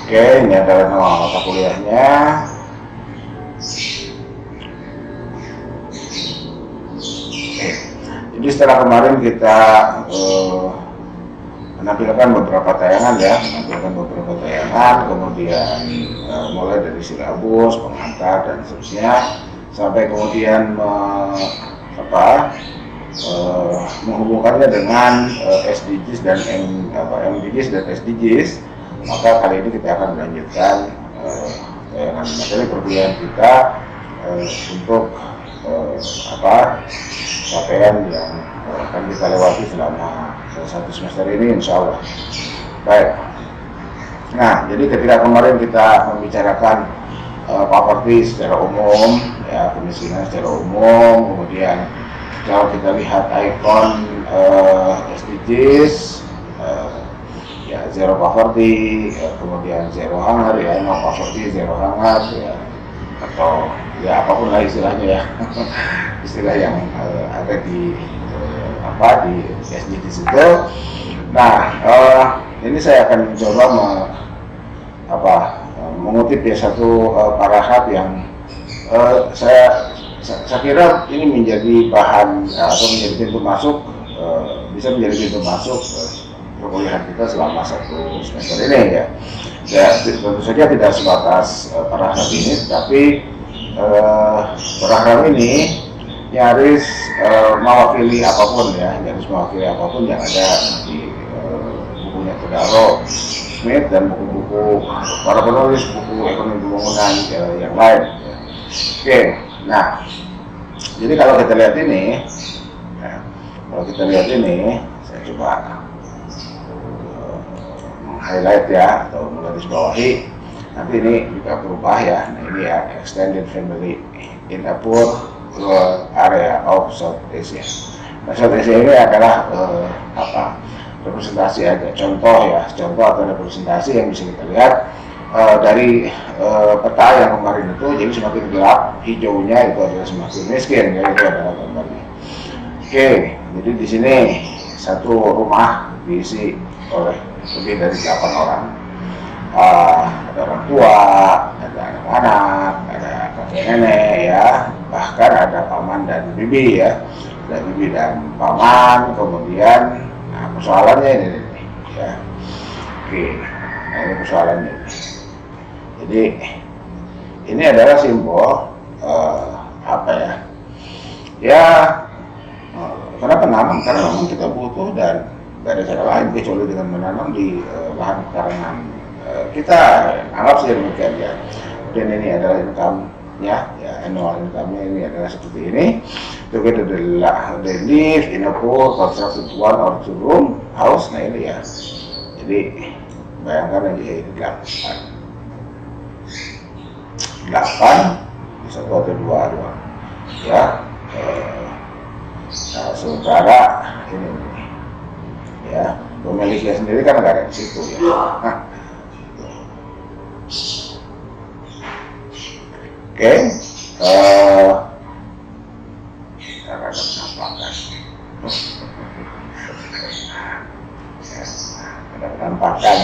Oke, ini adalah nama mata kuliahnya. Oke. Jadi setelah kemarin kita menampilkan beberapa tayangan, kemudian mulai dari silabus, pengantar dan seterusnya, sampai kemudian menghubungkannya dengan SDGs dan MDGs dan SDGs. Maka kali ini kita akan melanjutkan tayangan materi perkuliahan kita untuk capaian yang akan kita lewati selama satu semester ini, insya Allah. Baik. Nah, jadi ketika kemarin kita membicarakan poverty secara umum, ya, kemiskinan secara umum, kemudian kalau kita lihat ikon SDGs, ya, zero poverty, kemudian zero hunger, ya, no poverty, zero hunger, ya, atau ya apapun lah istilahnya, ya. Istilah yang ada di di SDGs itu. Nah, ini saya akan mencoba mengutip ya satu paragraf yang saya kira ini menjadi bahan atau menjadi pintu masuk, bisa menjadi pintu masuk perkuliahan kita selama satu semester ini, ya. Ya, tentu saja tidak sebatas paragraf ini, tapi paragraf ini nyaris mewakili apapun, ya, nyaris mewakili apapun yang ada di bukunya Todaro Smith dan buku-buku para penulis buku ekonomi pembangunan yang lain, ya. Oke, nah, jadi kalau kita lihat ini, saya coba highlight, ya, atau menggaris bawahi. Nanti ini juga berubah, ya. Nah, ini ya, extended family in a poor area of South Asia. Nah, South Asia ini adalah representasi aja, contoh atau representasi yang bisa kita lihat dari peta yang kemarin itu. Jadi semakin gelap hijaunya itu adalah semakin miskin, ya, itu adalah gambarnya. Oke, jadi di sini satu rumah diisi oleh lebih dari 8 orang. Ada orang tua, ada anak-anak, ada kakek nenek, ya, bahkan ada paman dan bibi, ya, ada bibi dan paman. Kemudian, nah, persoalannya ini, ya. Oke, nah, ini persoalannya. Jadi ini adalah simbol kenapa menanam? Karena memang kita butuh dan gak ada cara lain kecuali dengan menanam di lahan pekarangan kita, anggap saja demikian, ya. Dan ini adalah income-nya, ya, annual income-nya ini adalah seperti ini. Together they live in a poor constructed 1 or 2 room house. Nah, ini, ya. Jadi bayangkan aja, ini 8 1 atau 2, ya. Nah, sementara ini, ya, pemiliknya sendiri kan nggak ada di situ, ya. Nah, oke, kita akan menampakkan,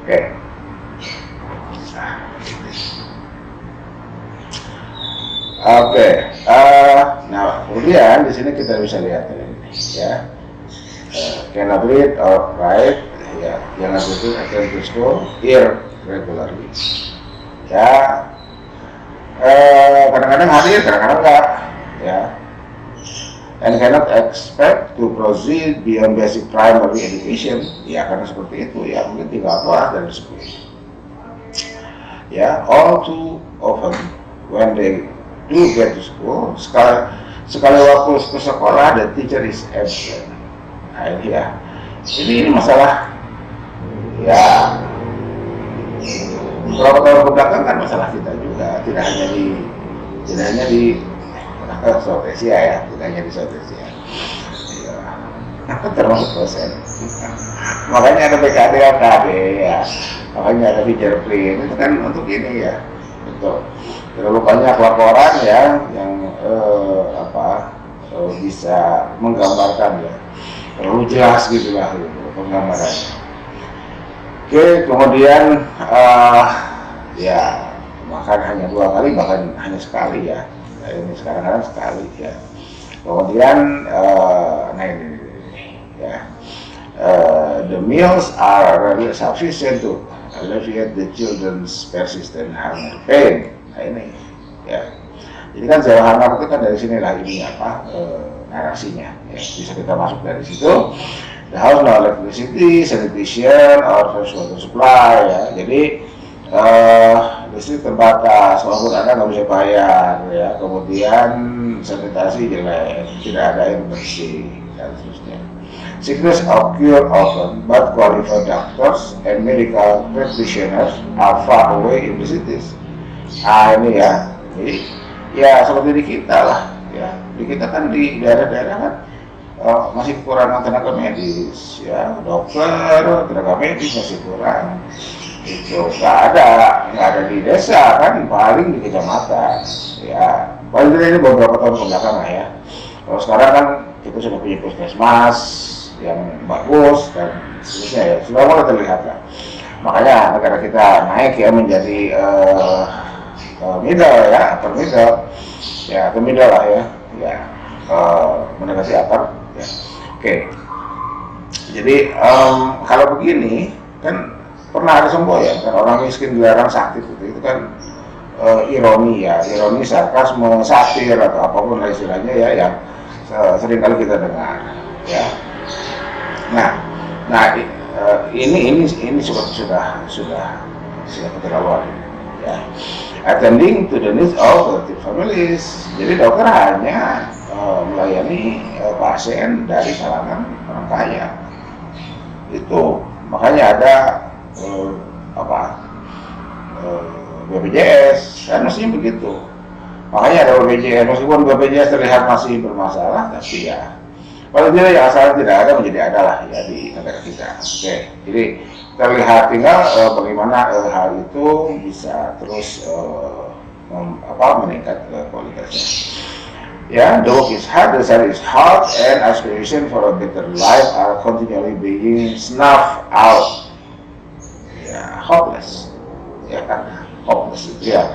oke. Nah, kemudian di sini kita bisa lihat ini, ya, cannot read or write, ya, cannot attend to school irregularly, ya. Kadang-kadang hadir, kadang-kadang enggak, ya. And cannot expect to proceed beyond basic primary education, ya, karena seperti itu, ya, mungkin tinggal kelas dan sekolah, ya. All too often when they do get to school, sekali waktu ke sekolah, the teacher is absent. Nah, ini, ya, ini masalah, ya, beberapa tahun kebelakang kan masalah kita juga, tidak hanya di South Asia, ya, tidak hanya di South Asia, ya, termasuk dosen. Makanya ada PKD, ya, makanya ada teacher print, itu kan untuk ini, ya, untuk terlalu banyak laporan, ya, yang bisa menggambarkan, ya, terlalu jelas gitulah, penggambarannya. Oke, kemudian ya makan hanya 2 kali, bahkan hanya sekali ya. Nah, ini sekarang sekali ya. Kemudian nah ini ya, the meals are really sufficient to alleviate the children's persistent hunger pain. Nah ini ya. Jadi kan zero hunger itu kan dari sinilah ini apa narasinya. Ya, bisa kita masuk dari situ. The house no electricity, sanitation, or fresh water supply ya. Jadi listrik terbatas, walaupun ada nggak bisa bayar ya. Kemudian sanitasi jelek, tidak ada air bersih dan seterusnya. Sickness occur often, but qualified doctors and medical practitioners are far away in the cities. Ah ini ya, jadi ya seperti di kita lah ya. Di kita kan di daerah-daerah kan masih kekurangan tenaga medis ya, dokter, tenaga medis masih kurang. Itu nggak ada di desa kan, paling di kecamatan ya. Paling tidak ini beberapa tahun kebelakang lah ya. Kalau sekarang kan kita sudah punya puskesmas yang bagus dan seterusnya ya, sudah mulai terlihat lah. Makanya negara kita naik ya menjadi middle ya, upper middle ya, ke middle lah ya, mendekati upper ya. Oke. Jadi kalau begini kan pernah ada semboyan kan, orang miskin dilarang sakit itu kan ironi ya, ironi, sarkasme, satir atau apapun lah istilahnya ya, yang sering kali kita dengar ya. Nah ini sudah keterlaluan ya. Attending to the needs of the families. Jadi dokter hanya melayani pasien dari kalangan orang kaya. Itu makanya ada BPJS kan, mestinya begitu. Makanya ada BPJS, meskipun BPJS terlihat masih bermasalah, tapi ya paling tidak yang asalnya tidak ada menjadi ada lah ya di negara kita. Oke, jadi terlihat tinggal bagaimana hal itu bisa terus meningkat kualitasnya. Ya, the work is hard, the salary is hard, and aspiration for a better life are continually being snuffed out. Ya, hopeless. Ya kan, hopeless itu ya.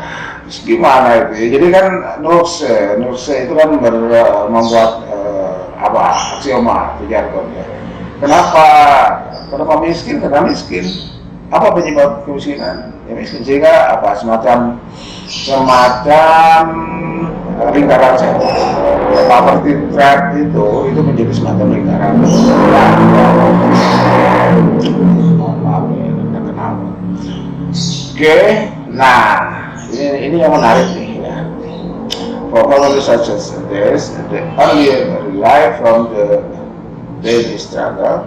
Terus gimana itu ya? Jadi kan Nurse itu kan membuat aksioma itu jargon ya. Kenapa miskin? Karena miskin. Apa penyebab kemiskinan? Ya miskin, sehingga semacam lingkaran setan. Poverty trap itu menjadi semacam lingkaran. Maaf ya, tidak kenal. Oke, nah ini yang menarik nih ya. For families such as this, the only rely from the daily struggle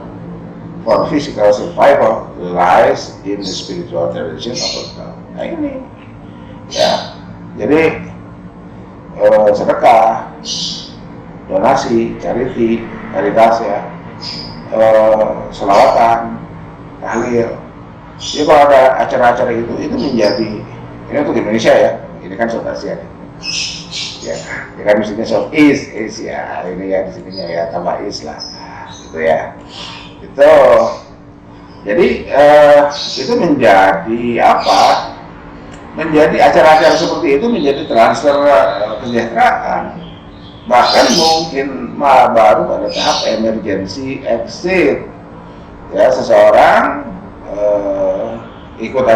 for physical survival lies in the spiritual tradition of God. Nah ini ya, jadi sedekah, donasi, charity, karitas ya, selawatan, tahlil. Jadi kalau ada acara-acara itu menjadi, ini untuk Indonesia ya, ini kan South Asia nih. Ya kan mestinya South East ya, ini ya di sininya ya tambah East lah, gitu ya. Itu jadi itu menjadi menjadi acara-acara seperti itu menjadi transfer kesejahteraan, bahkan mungkin baru pada tahap emergency exit ya. Seseorang ikut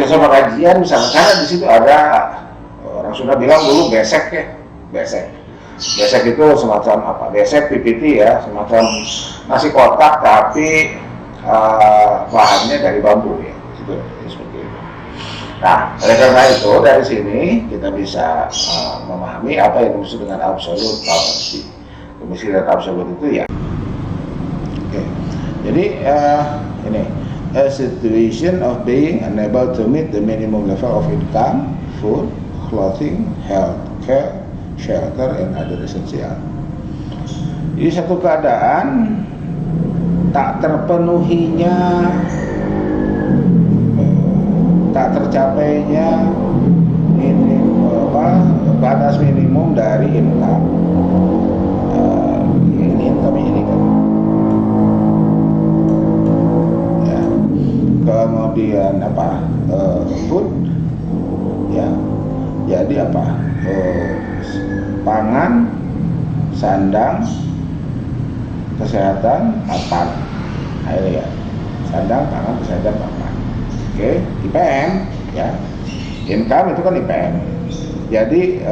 sama kajian misalnya, karena di situ ada orang Sunda bilang dulu besek ya, besek itu semacam besek PPT ya, semacam nasi kotak tapi bahannya dari bambu ya, itu seperti itu. Nah, oleh karena itu dari sini kita bisa memahami apa yang dimaksud dengan absolute poverty. Kemiskinan absolut itu ya. Oke. Jadi ini a situation of being unable to meet the minimum level of income, food, clothing, health care, shelter, and other essential. Jadi satu keadaan tak terpenuhinya, tak tercapainya batas minimum dari income. Ini income ini kan kemudian apa, food, ya, jadi apa, pangan, sandang, kesehatan, papan. Nah ini ya, sandang, pangan, kesehatan, papan. Oke, IPM, ya, income itu kan IPM. Jadi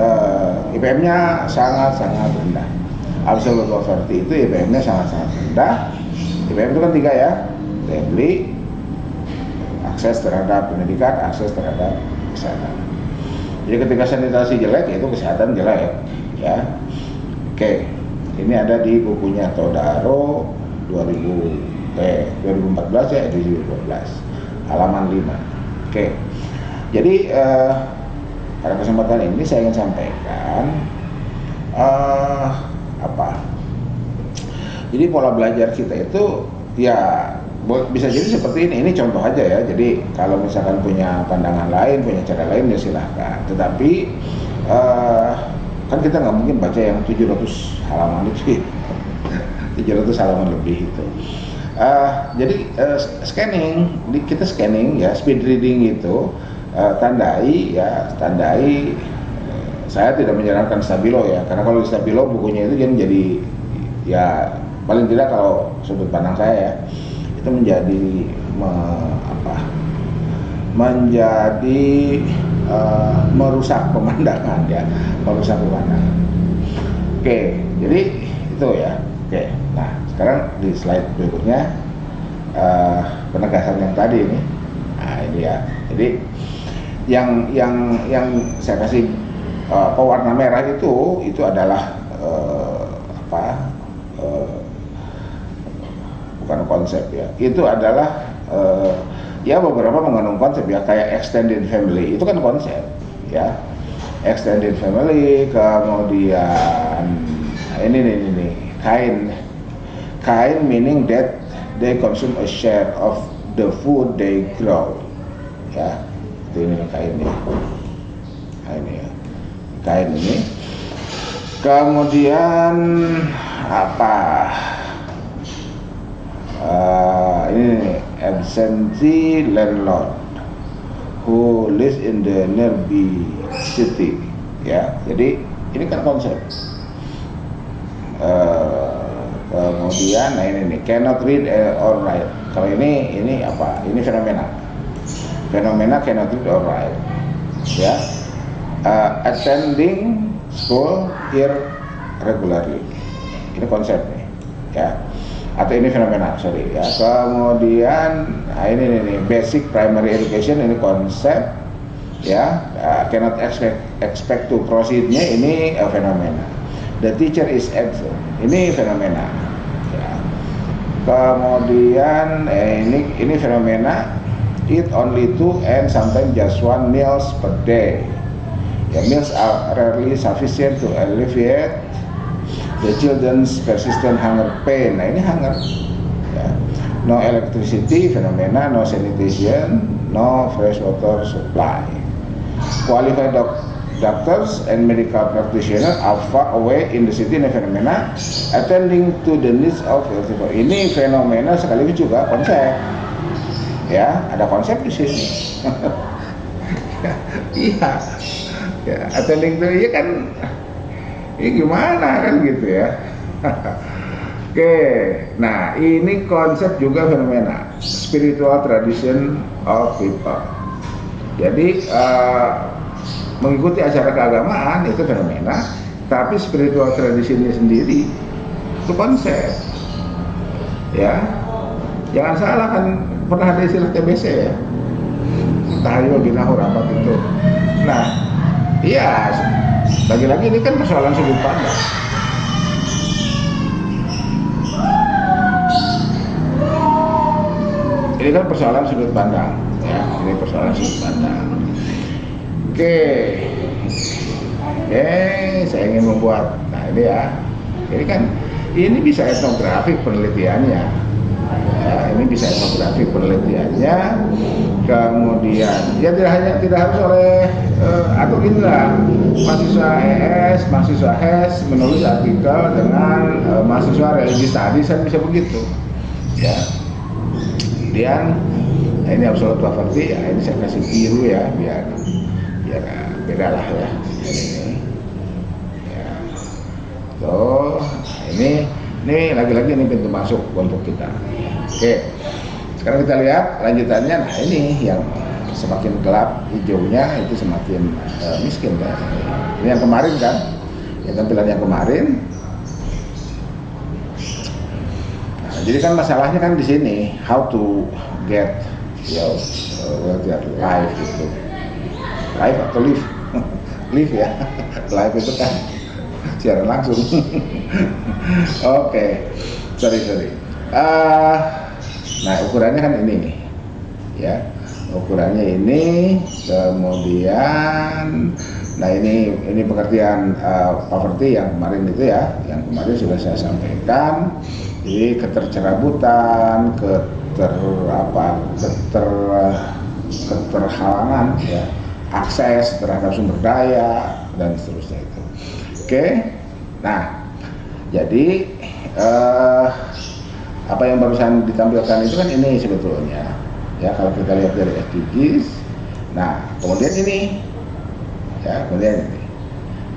IPM-nya sangat-sangat rendah. Absolute poverty itu IPM-nya sangat-sangat rendah. IPM itu kan 3 ya, daya beli, akses terhadap pendidikan, akses terhadap kesehatan. Jadi ketika sanitasi jelek, itu kesehatan jelek, ya. Oke, ini ada di bukunya Todaro 2014 ya, edisi 2012, halaman 5. Oke, jadi pada kesempatan ini saya ingin sampaikan jadi pola belajar kita itu ya bisa jadi seperti ini. Ini contoh aja ya. Jadi kalau misalkan punya pandangan lain, punya cara lain ya silahkan. Tetapi kan kita nggak mungkin baca yang 700 halaman itu, 700 halaman lebih itu. Jadi scanning, kita scanning ya, speed reading itu tandai. Saya tidak menyarankan Stabilo ya, karena kalau di Stabilo bukunya itu jadi ya paling tidak kalau sudut pandang saya ya, itu menjadi merusak pemandangan ya, merusak pemandangan. Oke, jadi itu ya. Oke, nah sekarang di slide berikutnya penegasan yang tadi ini. Nah ini ya. Jadi yang saya kasih pewarna merah itu adalah bukan konsep ya, itu adalah ya beberapa mengandung konsep ya, kayak extended family itu kan konsep ya, extended family. Kemudian ini kind meaning that they consume a share of the food they grow ya, itu ini kainnya. Nah ini ya, kain ini. Kemudian ini absentee landlord who lives in the nearby city ya. Jadi ini kan konsep. Kemudian nah ini nih, cannot read or write. Kalau ini apa? Ini fenomena cannot read or write ya. Attending school here regularly, ini konsep nih ya, atau ini fenomena ya. Kemudian nah ini nih, basic primary education, ini konsep ya. Cannot expect to proceed-nya ini fenomena. The teacher is absent, ini fenomena ya. Kemudian ini fenomena. Eat only 2 and sometimes just 1 meals per day. Yeah, meals are rarely sufficient to alleviate the children's persistent hunger pain. Nah ini hunger. Yeah. No electricity, fenomena. No sanitation, no fresh water supply. Qualified doctors and medical practitioners are far away in the city. Ini fenomena. Attending to the needs of people. Ini fenomena sekaligus juga konsep. Ya, ada konsep di sini. Iya. Ya, attending to ya kan. Ini gimana kan gitu ya. Oke, nah ini konsep juga fenomena, spiritual tradition of people. Jadi mengikuti acara keagamaan itu fenomena, tapi spiritual tradisinya sendiri itu konsep. Ya, jangan salah kan, pernah ada istilah TBC ya, tahayyul binahu rapat itu. Nah, iya, lagi-lagi ini kan persoalan sudut pandang. Ini kan persoalan sudut pandang, ya. Ini persoalan sudut pandang. Oke, saya ingin membuat, nah ini ya, ini bisa etnografik penelitiannya. Ya, ini bisa etnografik penelitiannya. Kemudian ya tidak harus oleh atau inilah mahasiswa mahasiswa HES menulis artikel dengan mahasiswa religi tadi, saya bisa begitu ya. Kemudian ini absolute property ya, ini saya kasih biru ya biar beda lah ya. Ini ya, tuh ini lagi-lagi ini pintu masuk untuk kita. Oke, sekarang kita lihat lanjutannya. Nah ini yang semakin gelap hijaunya itu semakin miskin kan. Ini yang kemarin kan, yang tampilan yang kemarin. Nah, jadi kan masalahnya kan di sini how to get live gitu. Live atau live? Live ya. Live itu kan siaran langsung. Oke, sorry. Nah ukurannya kan ini nih, ya. Ukurannya ini, kemudian, nah ini pengertian poverty yang kemarin itu ya, yang kemarin sudah saya sampaikan. Jadi ketercerabutan, keterhalangan ya, akses terhadap sumber daya dan seterusnya itu. Oke, nah jadi apa yang barusan ditampilkan itu kan ini sebetulnya ya, kalau kita lihat dari SDGs. Nah kemudian ini ya, kemudian ini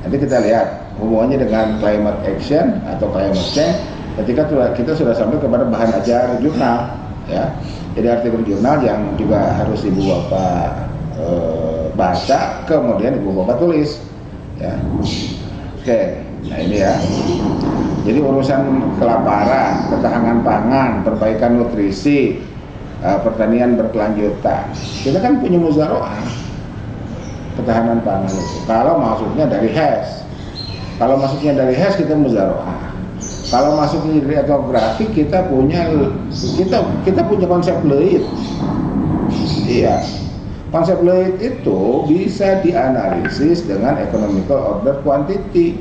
nanti kita lihat hubungannya dengan climate action atau climate change ketika kita sudah sampai kepada bahan ajar jurnal ya. Jadi artikel jurnal yang juga harus ibu bapak baca, kemudian ibu bapak tulis ya. Oke, nah ini ya. Jadi urusan kelaparan, ketahanan pangan, perbaikan nutrisi, pertanian berkelanjutan, kita kan punya muzaroah ketahanan pangan itu. Kalau masuknya dari HES, kita muzaroah. Kalau masuknya dari etnografi, kita punya konsep LEIT. Iya, konsep LEIT itu bisa dianalisis dengan economical order quantity.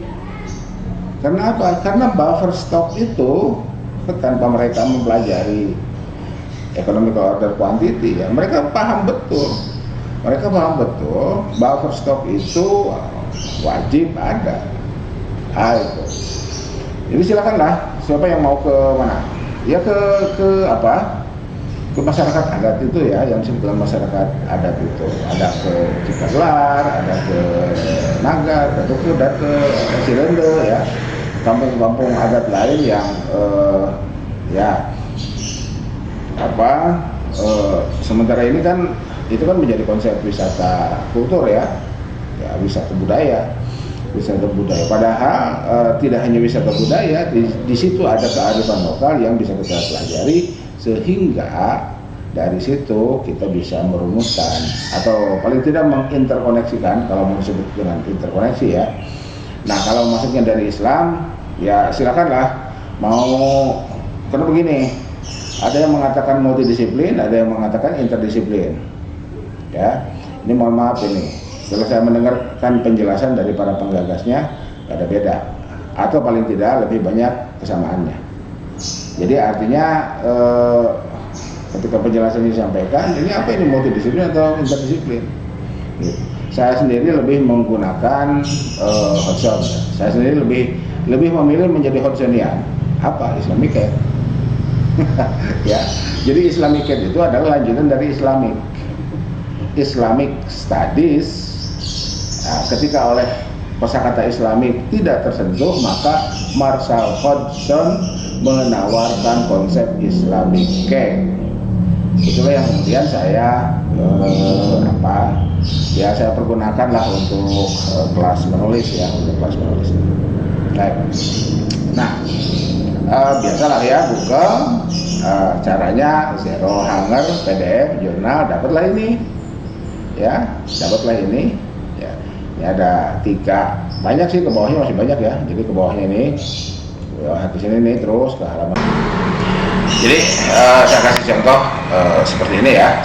Karena apa? Karena buffer stock itu tanpa mereka mempelajari economical order quantity ya, mereka paham betul buffer stock itu wajib ada. Itu. Jadi silakanlah siapa yang mau ke mana? Ya ke masyarakat adat itu ya, yang sebetulnya masyarakat adat itu ada ke Cikadlar, ada ke Nagar, ada ke Cirende ya, kampung-kampung adat lain yang sementara ini kan itu kan menjadi konsep wisata kultur ya, wisata budaya. Padahal tidak hanya wisata budaya, di situ ada kearifan lokal yang bisa kita pelajari, sehingga dari situ kita bisa merumuskan atau paling tidak menginterkoneksikan, kalau mau disebut dengan interkoneksi ya. Nah kalau masuknya dari Islam ya silakanlah, karena begini, ada yang mengatakan multidisiplin, ada yang mengatakan interdisiplin ya. Ini mohon maaf ini, setelah saya mendengarkan penjelasan dari para penggagasnya, ada beda atau paling tidak lebih banyak kesamaannya. Jadi artinya ketika penjelasan disampaikan, ini apa ini multidisiplin atau interdisiplin? Gitu. Saya sendiri lebih menggunakan Hodgson. Saya sendiri lebih memilih menjadi Hodgsonian. Apa? Islamic ya. Jadi Islamic itu adalah lanjutan dari Islamic Studies. Nah, ketika oleh kosakata Islamik tidak tersentuh, maka Marshall Hodgson menawarkan konsep Islamic. Itulah yang kemudian saya saya pergunakan lah untuk kelas menulis ya, Nah, biasalah ya, Google caranya Zero Hanger PDF jurnal, dapatlah ini ya, ya. Ini ada 3, banyak sih, ke bawahnya masih banyak ya. Jadi ke bawahnya ini di sini nih, terus ke halaman. Jadi saya kasih contoh seperti ini ya,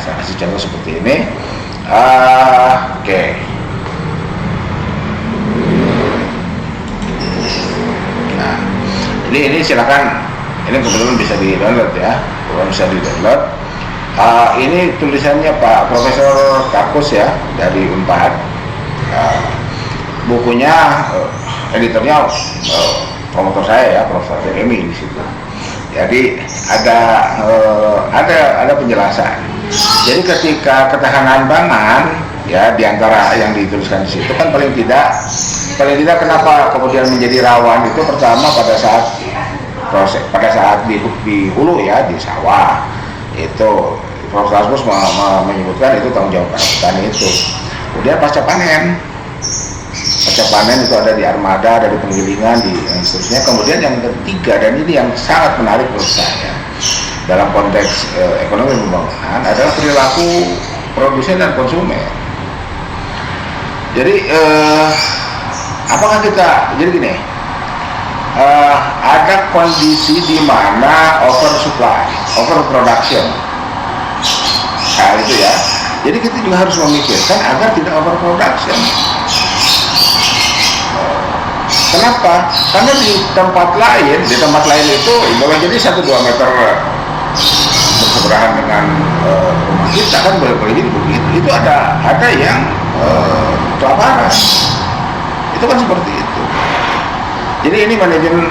oke. Nah, ini silakan, ini kebetulan bisa di-download ya, ini tulisannya Pak Profesor Kakus ya, dari Unpad. Bukunya editornya promotor saya ya, Profesor Jeremy di situ. Jadi ada penjelasan Jadi ketika ketahanan pangan ya diantara yang dituliskan di situ kan paling tidak kenapa kemudian menjadi rawan itu pertama pada saat di hulu ya di sawah itu Prof. Rasmus menyebutkan itu tanggung jawab para petani itu. Kemudian pasca panen itu ada di armada, ada di penggilingan, dan seterusnya. Kemudian yang ketiga, dan ini yang sangat menarik menurut saya dalam konteks ekonomi pembangunan adalah perilaku produsen dan konsumen. Jadi apakah kita jadi gini, ada kondisi di mana over production, nah itu ya. Jadi kita juga harus memikirkan agar tidak over production. Kenapa? Karena di tempat lain itu boleh jadi 1-2 meter bersebelahan dengan rumah kita kan boleh jadi begitu. Itu ada yang kelaparan. Itu kan seperti itu. Jadi ini manajemen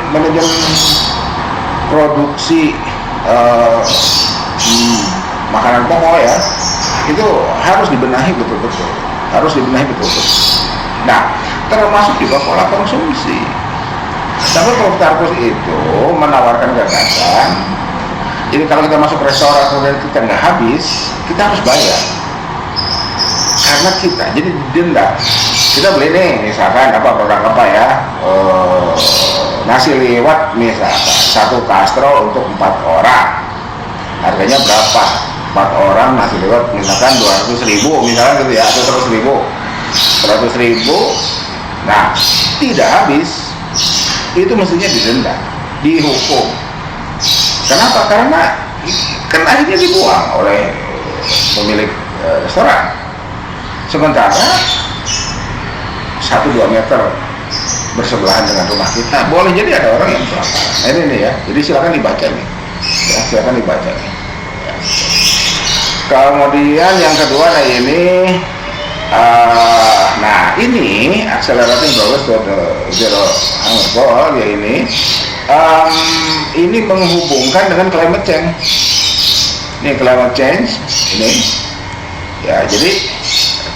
produksi makanan pokok ya, itu harus dibenahi betul-betul. Nah, termasuk juga pola konsumsi. Tapi Prof. Tarkus itu menawarkan gagasan. Jadi kalau kita masuk restoran kemudian kita nggak habis, kita harus bayar. Karena kita jadi didenda. Kita beli nih misalkan produk apa ya, nasi liwet misalkan 1 kastro untuk 4 orang. Harganya berapa? 4 orang nasi liwet misalkan 200.000 misalkan gitu ya, atau 100.000. Nah, tidak habis, itu mestinya didenda, dihukum. Kenapa? Karena kan akhirnya dibuang oleh pemilik restoran. Sementara 1-2 meter bersebelahan dengan rumah kita, boleh jadi ada orang yang kelaparan. Nah, ini ya, jadi silakan dibaca nih. Ya, silakan dibaca nih. Ya. Kemudian yang kedua, nah ini. Nah ini accelerating progress to the zero hunger goal ya ini menghubungkan dengan climate change. Ini climate change ini ya, jadi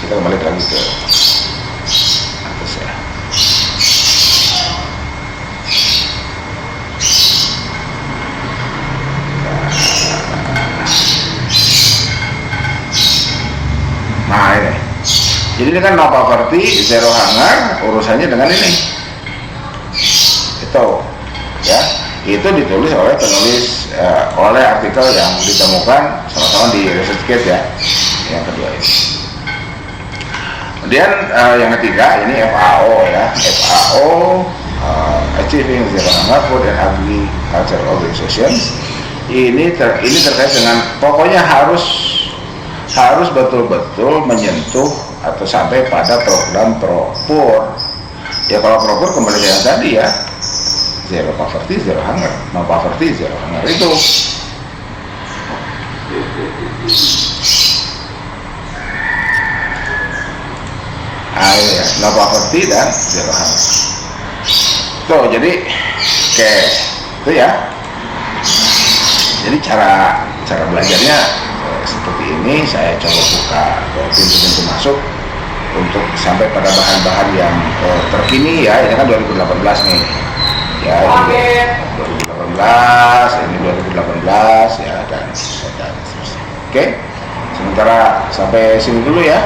kita kembali lagi ke atas ya. Nah ini. Jadi ini kan no poverty, zero hunger, urusannya dengan ini. Itu, ya, itu ditulis oleh penulis, oleh artikel yang ditemukan sama-sama di ResearchGate ya, yang kedua ini. Kemudian yang ketiga ini FAO ya, Achieving Zero Hunger Food and Agriculture Organization. Ini terkait dengan pokoknya harus betul-betul menyentuh atau sampai pada program ProPur. Ya kalau ProPur kembali ke yang tadi ya, zero poverty, zero hunger, no poverty, zero hunger itu. Ya, no poverty dan zero hunger. Tuh jadi itu ya. Jadi cara belajarnya seperti ini, saya coba buka pintu-pintu masuk untuk sampai pada bahan-bahan yang terkini ya. Ini kan 2018 nih ya, 2018 ini 2018 ya, dan seterusnya. Oke, sementara sampai sini dulu ya.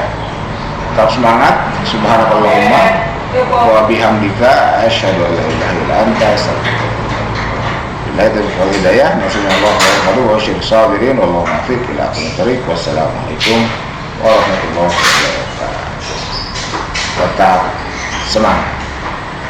Tetap semangat. Subhanakallahumma wa bihamdika asyhadu an la ilaha illa anta astaghfiruka Hidayah, Nasionallah wa syirk sabirin, wallahu muwaffiq ila aqwamit thoriq. Wassalamualaikum warahmatullahi wabarakatuh. Tetap semangat.